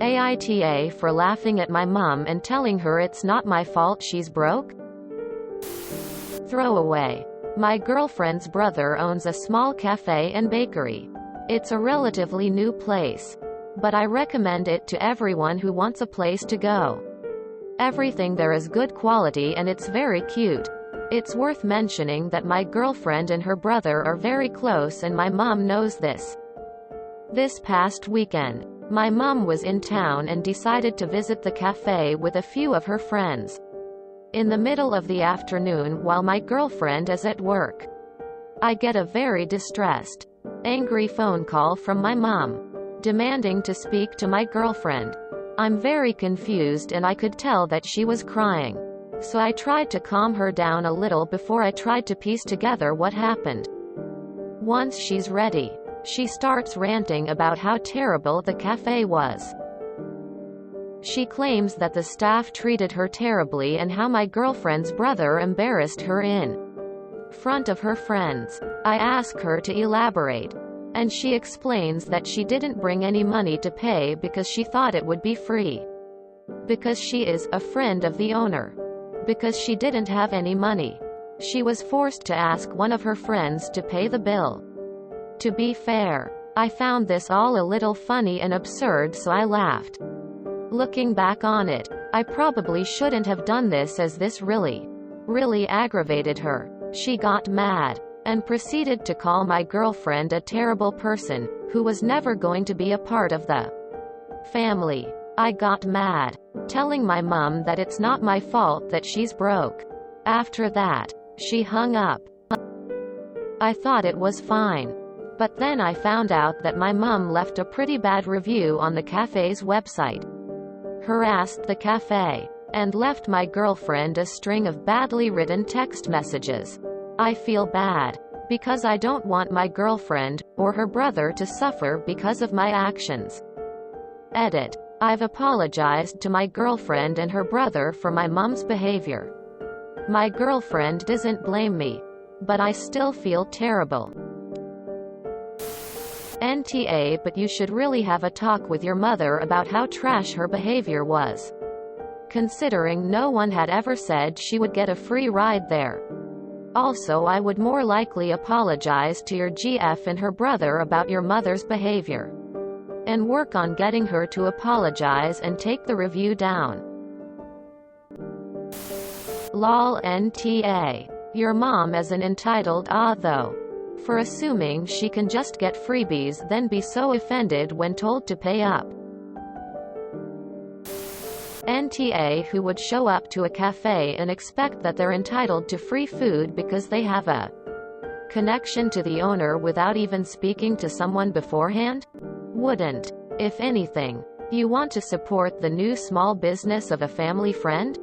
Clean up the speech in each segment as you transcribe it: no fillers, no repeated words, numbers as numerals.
AITA for laughing at my mum and telling her it's not my fault she's broke? Throwaway. My girlfriend's brother owns a small cafe and bakery. It's a relatively new place, but I recommend it to everyone who wants a place to go. Everything there is good quality and it's very cute. It's worth mentioning that my girlfriend and her brother are very close and my mom knows this. This past weekend, my mom was in town and decided to visit the cafe with a few of her friends. In the middle of the afternoon while my girlfriend is at work, I get a very distressed, angry phone call from my mom, demanding to speak to my girlfriend. I'm very confused and I could tell that she was crying. So I tried to calm her down a little before I tried to piece together what happened. Once she's ready, she starts ranting about how terrible the cafe was. She claims that the staff treated her terribly and how my girlfriend's brother embarrassed her in front of her friends. I ask her to elaborate, and she explains that she didn't bring any money to pay because she thought it would be free. Because she is a friend of the owner. Because she didn't have any money, she was forced to ask one of her friends to pay the bill. To be fair, I found this all a little funny and absurd, so I laughed. Looking back on it, I probably shouldn't have done this, as this really aggravated her. She got mad and proceeded to call my girlfriend a terrible person who was never going to be a part of the family. I got mad, telling my mum that it's not my fault that she's broke. After that, she hung up. I thought it was fine. But then I found out that my mum left a pretty bad review on the cafe's website, harassed the cafe, and left my girlfriend a string of badly written text messages. I feel bad, because I don't want my girlfriend, or her brother, to suffer because of my actions. Edit. I've apologized to my girlfriend and her brother for my mom's behavior. My girlfriend doesn't blame me, but I still feel terrible. NTA, but you should really have a talk with your mother about how trash her behavior was, considering no one had ever said she would get a free ride there. Also, I would more likely apologize to your GF and her brother about your mother's behavior, and work on getting her to apologize and take the review down. Lol NTA. Your mom is an entitled though, for assuming she can just get freebies, then be so offended when told to pay up. NTA. Who would show up to a cafe and expect that they're entitled to free food because they have a connection to the owner without even speaking to someone beforehand? Wouldn't, if anything, you want to support the new small business of a family friend?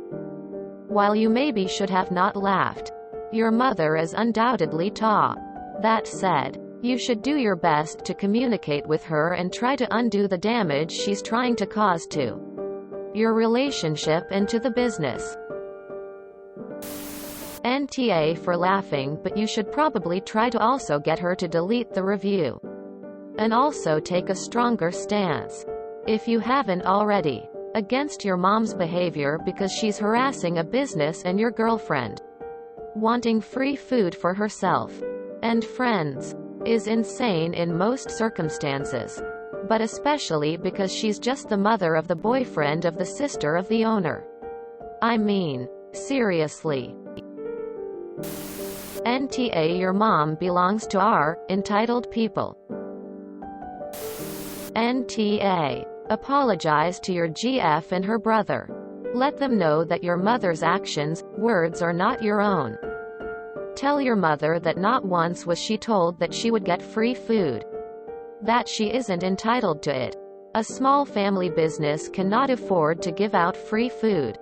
While you maybe should have not laughed, your mother is undoubtedly tall. That said, you should do your best to communicate with her and try to undo the damage she's trying to cause to your relationship and to the business. NTA for laughing, but you should probably try to also get her to delete the review. And also take a stronger stance, if you haven't already, against your mom's behavior, because she's harassing a business and your girlfriend wanting free food for herself and friends is insane in most circumstances, but especially because she's just the mother of the boyfriend of the sister of the owner. I mean, seriously. NTA. Your mom belongs to our entitled people. NTA. Apologize to your GF and her brother. Let them know that your mother's actions, words are not your own. Tell your mother that not once was she told that she would get free food. That she isn't entitled to it. A small family business cannot afford to give out free food.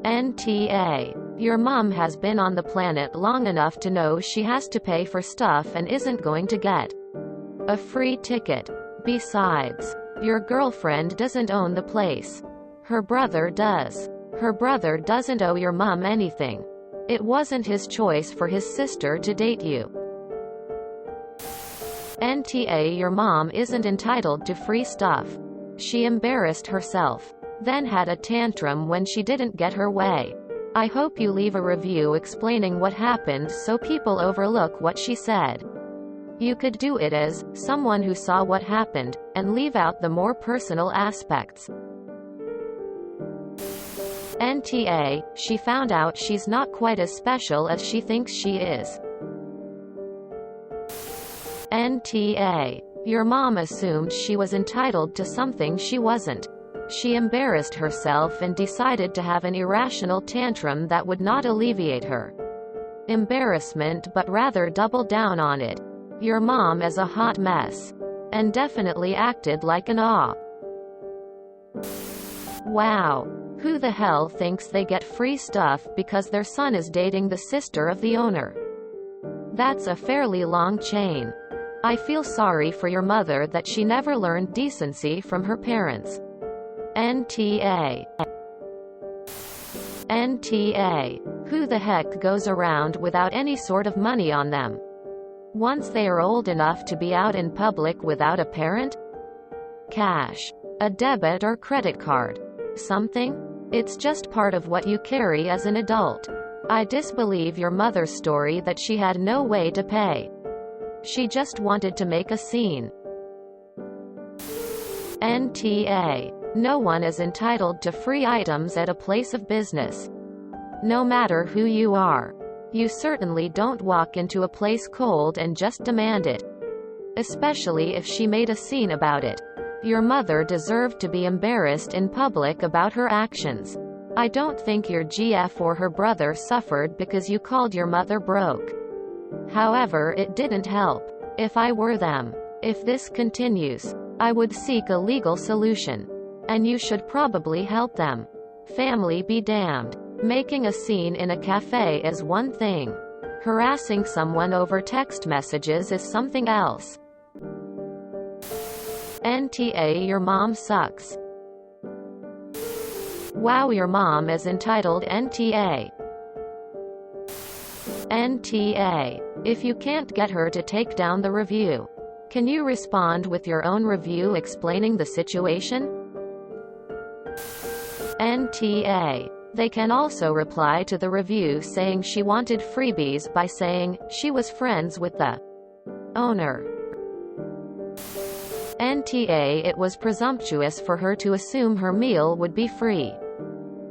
NTA. Your mom has been on the planet long enough to know she has to pay for stuff and isn't going to get a free ticket. Besides, your girlfriend doesn't own the place. Her brother does. Her brother doesn't owe your mom anything. It wasn't his choice for his sister to date you. NTA, your mom isn't entitled to free stuff. She embarrassed herself, then had a tantrum when she didn't get her way. I hope you leave a review explaining what happened so people overlook what she said. You could do it as someone who saw what happened, and leave out the more personal aspects. NTA, she found out she's not quite as special as she thinks she is. NTA, your mom assumed she was entitled to something she wasn't. She embarrassed herself and decided to have an irrational tantrum that would not alleviate her embarrassment but rather double down on it. Your mom is a hot mess. And definitely acted like an aw. Wow. Who the hell thinks they get free stuff because their son is dating the sister of the owner? That's a fairly long chain. I feel sorry for your mother that she never learned decency from her parents. NTA. NTA. Who the heck goes around without any sort of money on them? Once they are old enough to be out in public without a parent? Cash. A debit or credit card. Something? It's just part of what you carry as an adult. I disbelieve your mother's story that she had no way to pay. She just wanted to make a scene. NTA. No one is entitled to free items at a place of business. No matter who you are. You certainly don't walk into a place cold and just demand it. Especially if she made a scene about it. Your mother deserved to be embarrassed in public about her actions. I don't think your GF or her brother suffered because you called your mother broke. However, it didn't help. If I were them, if this continues, I would seek a legal solution. And you should probably help them. Family be damned. Making a scene in a cafe is one thing. Harassing someone over text messages is something else. NTA, your mom sucks. Wow, your mom is entitled. NTA. NTA. If you can't get her to take down the review, can you respond with your own review explaining the situation? NTA. They can also reply to the review saying she wanted freebies by saying she was friends with the owner. NTA. It was presumptuous for her to assume her meal would be free.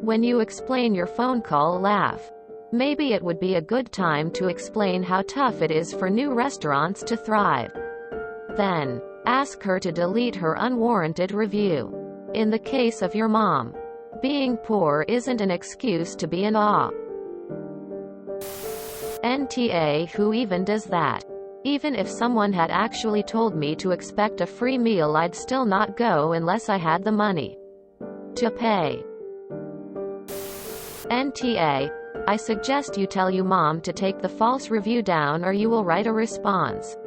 When you explain your phone call, laugh. Maybe it would be a good time to explain how tough it is for new restaurants to thrive. Then, ask her to delete her unwarranted review. In the case of your mom, being poor isn't an excuse to be in awe. NTA. Who even does that? Even if someone had actually told me to expect a free meal, I'd still not go unless I had the money to pay. NTA. I suggest you tell your mom to take the false review down, or you will write a response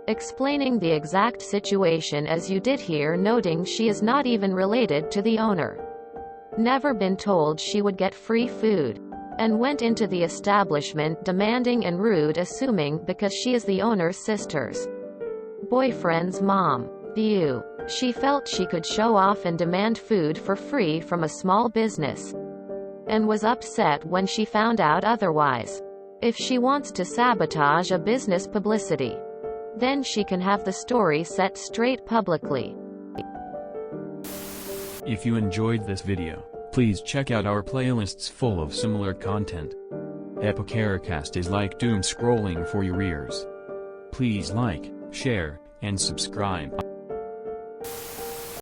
explaining the exact situation as you did here, noting she is not even related to the owner, never been told she would get free food, and went into the establishment demanding and rude, assuming because she is the owner's sister's boyfriend's mom. She felt she could show off and demand food for free from a small business, and was upset when she found out otherwise. If she wants to sabotage a business publicity, then she can have the story set straight publicly. If you enjoyed this video, please check out our playlists full of similar content. AmITheAsshole is like doom scrolling for your ears. Please like, share, and subscribe.